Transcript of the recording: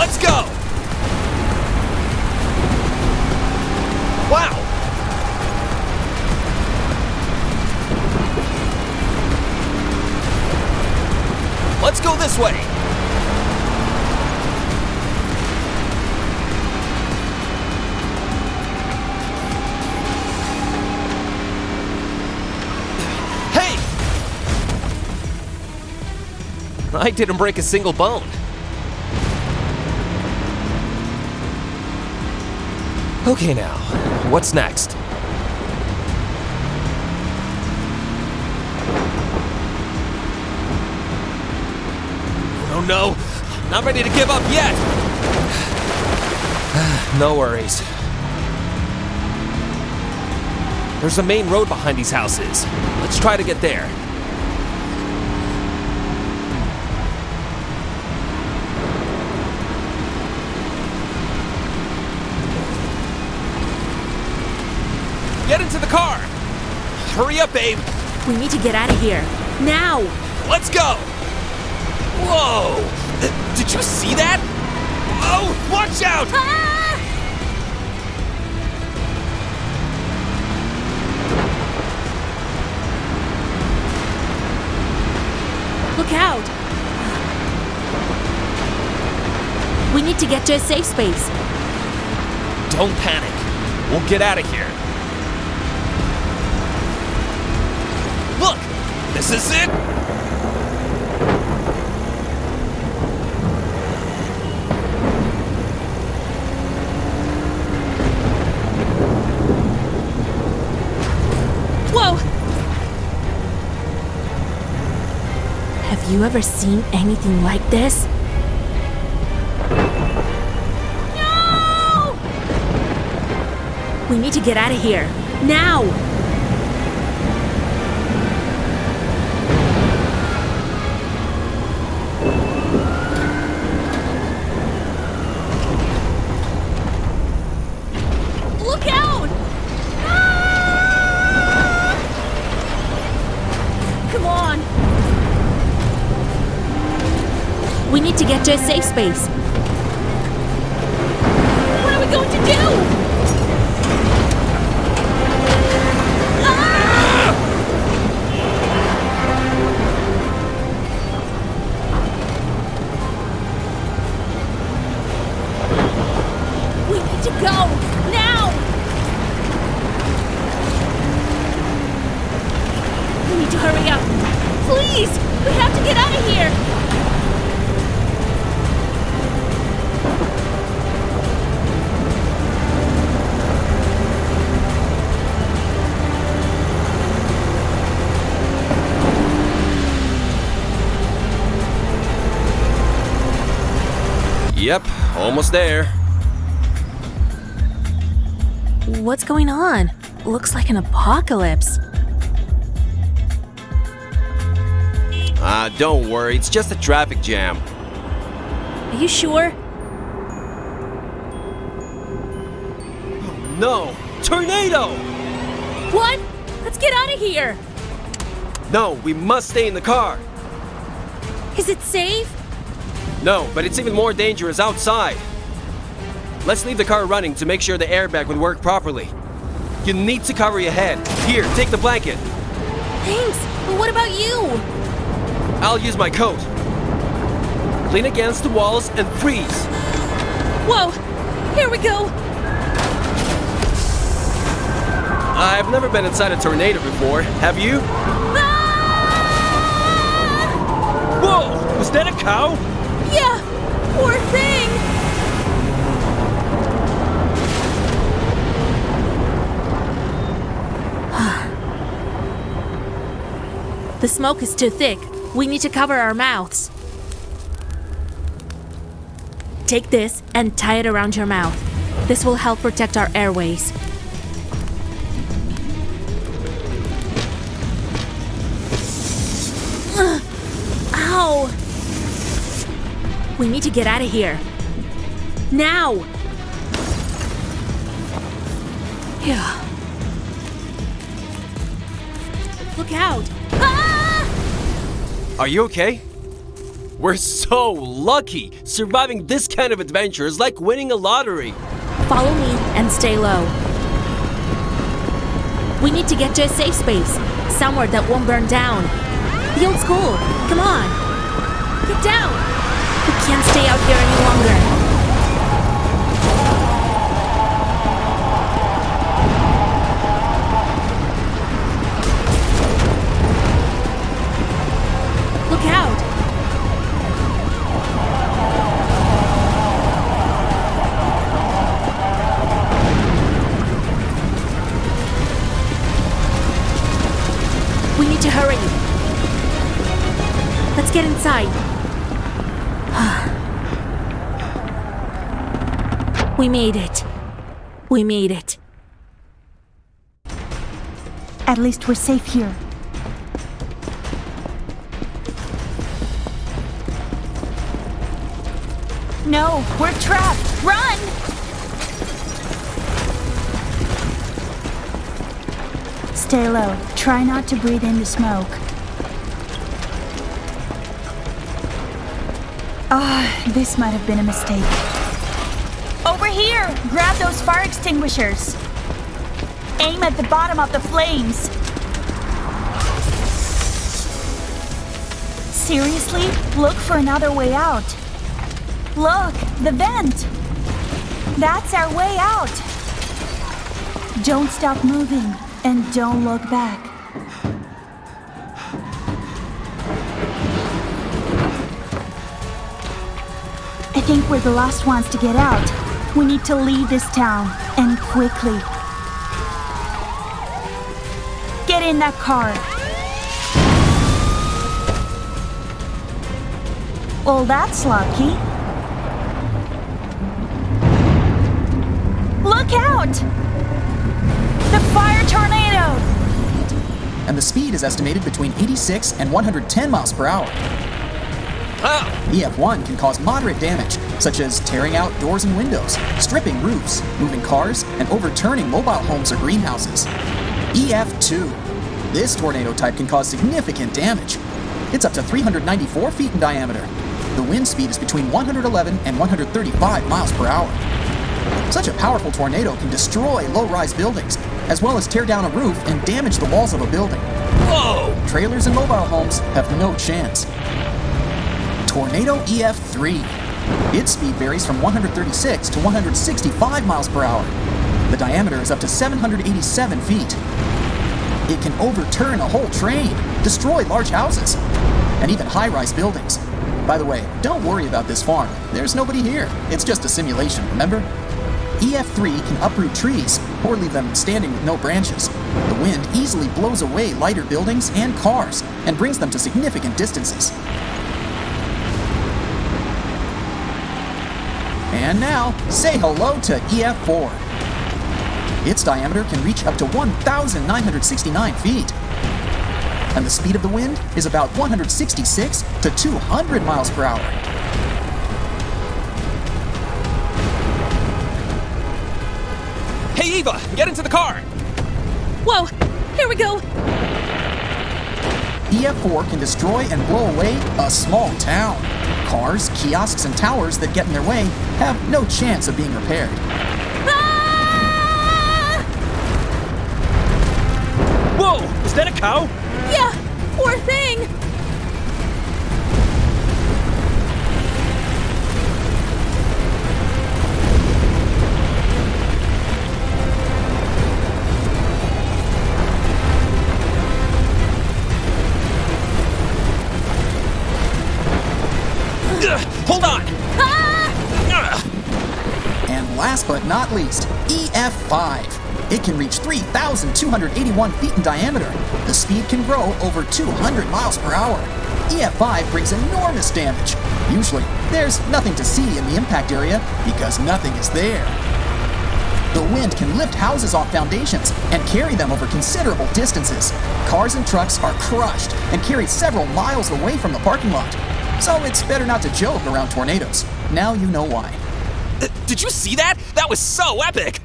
Let's go! Wow! Let's go this way! Hey! I didn't break a single bone. Okay now, what's next? Oh no, not ready to give up yet! No worries. There's a main road behind these houses. Let's try to get there. Get into the car! Hurry up, babe! We need to get out of here. Now! Let's go! Whoa! Did you see that? Oh, watch out! Ah! Look out! We need to get to a safe space. Don't panic. We'll get out of here. Look! This is it! Whoa! Have you ever seen anything like this? No! We need to get out of here. Now! Look out! Ah! Come on! We need to get to a safe space. What are we going to do? Ah! We need to go now! We need to hurry up. Please! We have to get out of here! Yep, almost there. What's going on? Looks like an apocalypse. Don't worry, it's just a traffic jam. Are you sure? No! Tornado! What? Let's get out of here! No, we must stay in the car. Is it safe? No, but it's even more dangerous outside. Let's leave the car running to make sure the airbag would work properly. You need to cover your head. Here, take the blanket. Thanks, but what about you? I'll use my coat. Lean against the walls and freeze. Whoa! Here we go! I've never been inside a tornado before. Have you? Ah! Whoa! Was that a cow? Yeah! Poor thing! The smoke is too thick. We need to cover our mouths. Take this and tie it around your mouth. This will help protect our airways. Ow! We need to get out of here. Now! Yeah. Look out! Ah! Are you okay? We're so lucky! Surviving this kind of adventure is like winning a lottery. Follow me and stay low. We need to get to a safe space, somewhere that won't burn down. The old school, come on. Get down. We can't stay out here any longer. Look out. We need to hurry. Let's get inside. We made it. We made it. At least we're safe here. No, we're trapped! Run! Stay low. Try not to breathe in the smoke. This might have been a mistake. Over here! Grab those fire extinguishers. Aim at the bottom of the flames. Seriously? Look for another way out. Look, the vent! That's our way out! Don't stop moving, and don't look back. I think we're the last ones to get out. We need to leave this town, and quickly. Get in that car. Well, that's lucky. Look out! The fire tornado! And the speed is estimated between 86 and 110 miles per hour. Ah! EF1 can cause moderate damage, such as tearing out doors and windows, stripping roofs, moving cars, and overturning mobile homes or greenhouses. EF2. This tornado type can cause significant damage. It's up to 394 feet in diameter. The wind speed is between 111 and 135 miles per hour. Such a powerful tornado can destroy low-rise buildings, as well as tear down a roof and damage the walls of a building. Whoa! Trailers and mobile homes have no chance. Tornado EF3. Its speed varies from 136 to 165 miles per hour. The diameter is up to 787 feet. It can overturn a whole train, destroy large houses, and even high-rise buildings. By the way, don't worry about this farm. There's nobody here. It's just a simulation, remember? EF3 can uproot trees or leave them standing with no branches. The wind easily blows away lighter buildings and cars and brings them to significant distances. And now, say hello to EF4. Its diameter can reach up to 1,969 feet. And the speed of the wind is about 166 to 200 miles per hour. Hey, Eva, get into the car! Whoa, here we go. EF4 can destroy and blow away a small town. Cars, kiosks, and towers that get in their way have no chance of being repaired. Ah! Whoa! Is that a cow? Yeah, poor thing. Hold on! Ah! And last but not least, EF5. It can reach 3,281 feet in diameter. The speed can grow over 200 miles per hour. EF5 brings enormous damage. Usually, there's nothing to see in the impact area because nothing is there. The wind can lift houses off foundations and carry them over considerable distances. Cars and trucks are crushed and carried several miles away from the parking lot. So it's better not to joke around tornadoes. Now you know why. Did you see that? That was so epic!